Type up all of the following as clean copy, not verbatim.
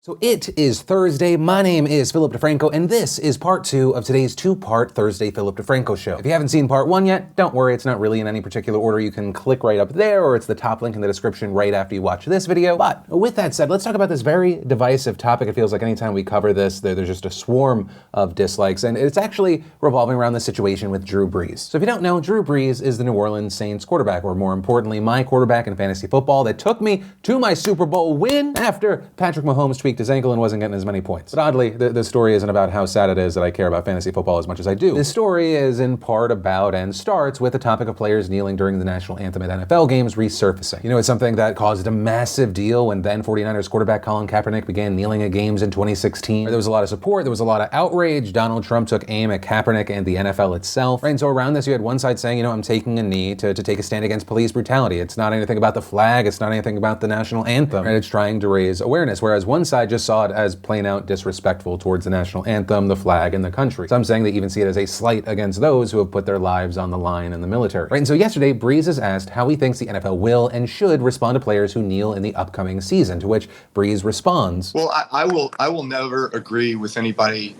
So it is Thursday. My name is Philip DeFranco, and this is part 2 of today's 2-part Thursday Philip DeFranco show. If you haven't seen part 1 yet, don't worry, it's not really in any particular order. You can click right up there, or it's the top link in the description right after you watch this video. But with that said, let's talk about this very divisive topic. It feels like anytime we cover this, there's just a swarm of dislikes, and it's actually revolving around the situation with Drew Brees. So if you don't know, Drew Brees is the New Orleans Saints quarterback, or more importantly, my quarterback in fantasy football that took me to my Super Bowl win after Patrick Mahomes tweaked his ankle and wasn't getting as many points. But oddly, the story isn't about how sad it is that I care about fantasy football as much as I do. This story is in part about and starts with the topic of players kneeling during the national anthem at NFL games resurfacing. You know, it's something that caused a massive deal when then 49ers quarterback Colin Kaepernick began kneeling at games in 2016. There was a lot of support, there was a lot of outrage. Donald Trump took aim at Kaepernick and the NFL itself. Right? And so around this, you had one side saying, you know, I'm taking a knee to take a stand against police brutality. It's not anything about the flag, it's not anything about the national anthem. Right? It's trying to raise awareness, whereas one side just saw it as plain out disrespectful towards the national anthem, the flag, and the country. Some saying they even see it as a slight against those who have put their lives on the line in the military. Right? And so yesterday, Brees is asked how he thinks the NFL will and should respond to players who kneel in the upcoming season, to which Brees responds, "Well, I will never agree with anybody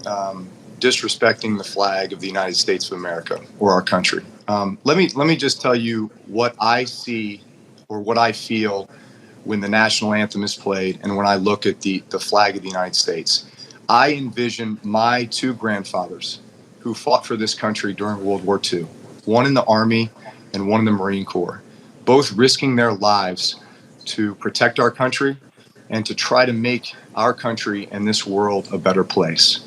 disrespecting the flag of the United States of America or our country. Let me just tell you what I see or what I feel when the national anthem is played and when I look at the flag of the United States. I envision my two grandfathers who fought for this country during World War II, one in the Army and one in the Marine Corps, both risking their lives to protect our country and to try to make our country and this world a better place.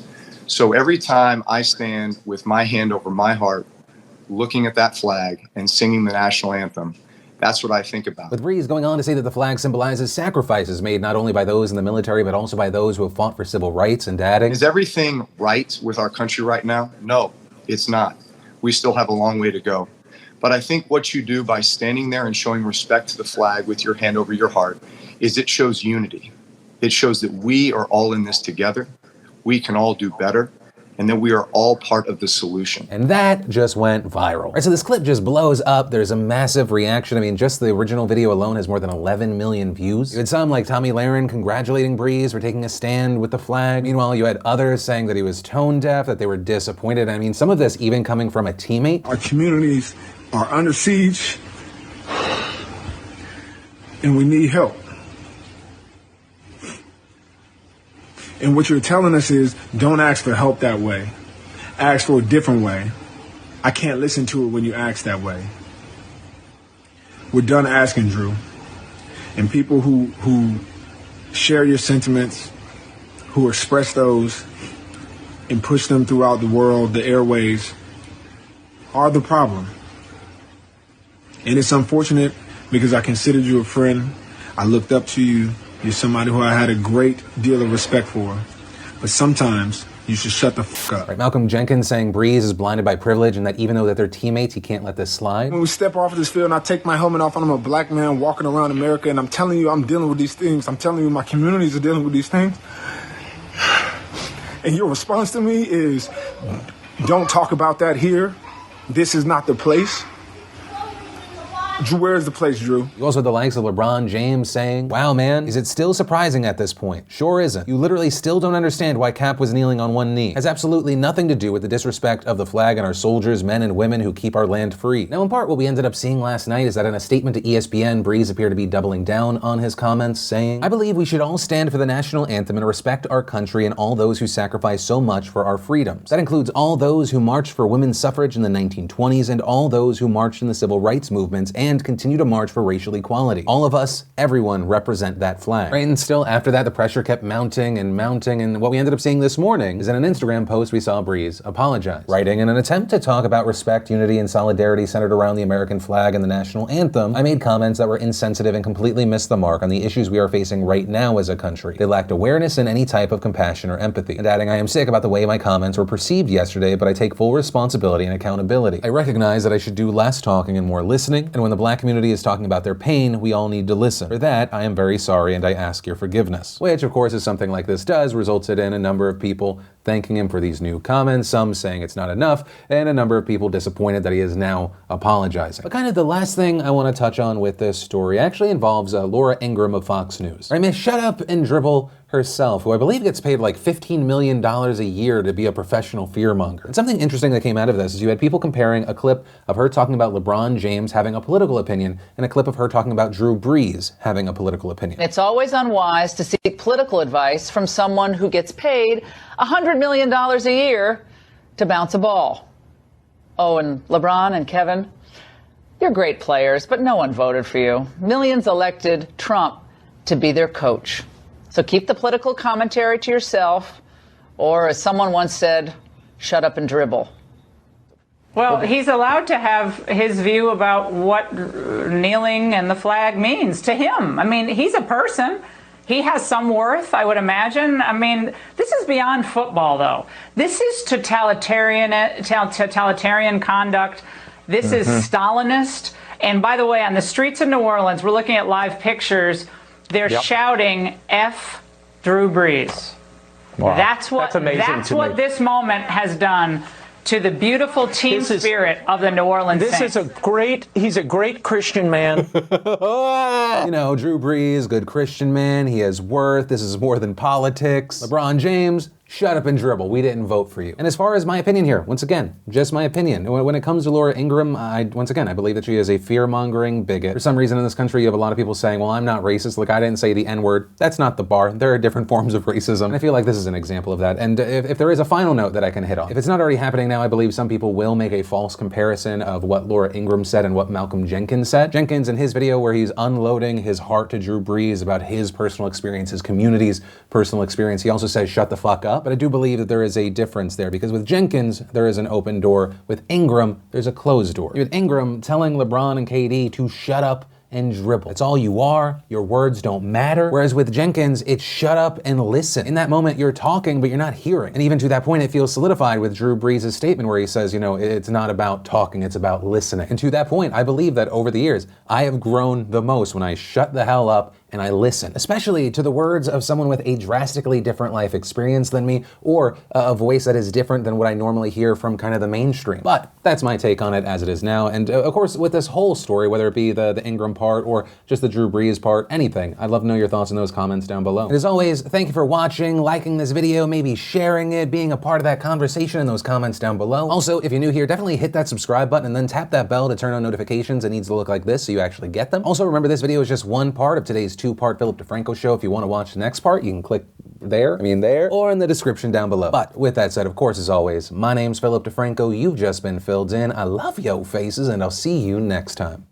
So every time I stand with my hand over my heart, looking at that flag and singing the national anthem, that's what I think about." With Brees going on to say that the flag symbolizes sacrifices made not only by those in the military, but also by those who have fought for civil rights, and adding, "Is everything right with our country right now? No, it's not. We still have a long way to go. But I think what you do by standing there and showing respect to the flag with your hand over your heart is it shows unity. It shows that we are all in this together. We can all do better, and that we are all part of the solution." And that just went viral. Right, so this clip just blows up. There's a massive reaction. I mean, just the original video alone has more than 11 million views. You had some like Tommy Lahren congratulating Brees for taking a stand with the flag. Meanwhile, you had others saying that he was tone deaf, that they were disappointed. I mean, some of this even coming from a teammate. Our communities are under siege, and we need help. And what you're telling us is, don't ask for help that way. Ask for a different way. I can't listen to it when you ask that way. We're done asking, Drew. And people who share your sentiments, who express those and push them throughout the world, the airways, are the problem. And it's unfortunate because I considered you a friend. I looked up to you. You're somebody who I had a great deal of respect for. But sometimes you should shut the fuck up. Right, Malcolm Jenkins saying Brees is blinded by privilege and that even though that they're teammates, he can't let this slide. When we step off of this field and I take my helmet off and I'm a black man walking around America and I'm telling you I'm dealing with these things. I'm telling you my communities are dealing with these things. And your response to me is, don't talk about that here. This is not the place. Drew, where is the place, Drew? You also had the likes of LeBron James saying, "Wow, man, is it still surprising at this point? Sure isn't. You literally still don't understand why Cap was kneeling on one knee. It has absolutely nothing to do with the disrespect of the flag and our soldiers, men and women who keep our land free." Now, in part, what we ended up seeing last night is that in a statement to ESPN, Brees appeared to be doubling down on his comments, saying, "I believe we should all stand for the national anthem and respect our country and all those who sacrifice so much for our freedoms. That includes all those who marched for women's suffrage in the 1920s and all those who marched in the civil rights movements and continue to march for racial equality. All of us, everyone, represent that flag." Right, and still after that, the pressure kept mounting, and what we ended up seeing this morning is in an Instagram post we saw Brees apologize, writing, "In an attempt to talk about respect, unity, and solidarity centered around the American flag and the national anthem, I made comments that were insensitive and completely missed the mark on the issues we are facing right now as a country. They lacked awareness and any type of compassion or empathy." And adding, "I am sick about the way my comments were perceived yesterday, but I take full responsibility and accountability. I recognize that I should do less talking and more listening, and when the black community is talking about their pain, we all need to listen. For that, I am very sorry and I ask your forgiveness." Which, of course, as something like this does, resulted in a number of people thanking him for these new comments, some saying it's not enough, and a number of people disappointed that he is now apologizing. But kind of the last thing I want to touch on with this story actually involves Laura Ingraham of Fox News. Right, Miss Shut Up and Dribble herself, who I believe gets paid like $15 million a year to be a professional fearmonger. And something interesting that came out of this is you had people comparing a clip of her talking about LeBron James having a political opinion and a clip of her talking about Drew Brees having a political opinion. It's always unwise to seek political advice from someone who gets paid $100 million a year to bounce a ball. Oh, and LeBron and Kevin, you're great players, but no one voted for you. Millions elected Trump to be their coach. So keep the political commentary to yourself, or as someone once said, shut up and dribble. Well, he's allowed to have his view about what kneeling and the flag means to him. I mean, he's a person. He has some worth, I would imagine. I mean, this is beyond football, though. This is totalitarian conduct. This is Stalinist. And by the way, on the streets of New Orleans, we're looking at live pictures. They're shouting, F Drew Brees. Wow. That's amazing. That's what this moment has done to the beautiful team spirit of the New Orleans Saints. He's a great Christian man. You know, Drew Brees, good Christian man, he has worth, this is more than politics. LeBron James, shut up and dribble, we didn't vote for you. And as far as my opinion here, once again, just my opinion. When it comes to Laura Ingraham, I believe that she is a fear-mongering bigot. For some reason in this country, you have a lot of people saying, well, I'm not racist, like I didn't say the N-word. That's not the bar, there are different forms of racism. And I feel like this is an example of that. And if there is a final note that I can hit on, if it's not already happening now, I believe some people will make a false comparison of what Laura Ingraham said and what Malcolm Jenkins said. Jenkins, in his video where he's unloading his heart to Drew Brees about his personal experience, his community's personal experience, he also says, shut the fuck up. But I do believe that there is a difference there, because with Jenkins, there is an open door. With Ingraham, there's a closed door. With Ingraham telling LeBron and KD to shut up and dribble. It's all you are, your words don't matter. Whereas with Jenkins, it's shut up and listen. In that moment, you're talking, but you're not hearing. And even to that point, it feels solidified with Drew Brees' statement where he says, you know, it's not about talking, it's about listening. And to that point, I believe that over the years, I have grown the most when I shut the hell up and I listen, especially to the words of someone with a drastically different life experience than me, or a voice that is different than what I normally hear from kind of the mainstream. But that's my take on it as it is now. And of course, with this whole story, whether it be the Ingraham part or just the Drew Brees part, anything, I'd love to know your thoughts in those comments down below. And as always, thank you for watching, liking this video, maybe sharing it, being a part of that conversation in those comments down below. Also, if you're new here, definitely hit that subscribe button and then tap that bell to turn on notifications. It needs to look like this so you actually get them. Also, remember this video is just one part of today's two-part Philip DeFranco show. If you want to watch the next part, you can click there, or in the description down below. But with that said, of course, as always, my name's Philip DeFranco. You've just been filled in. I love yo faces, and I'll see you next time.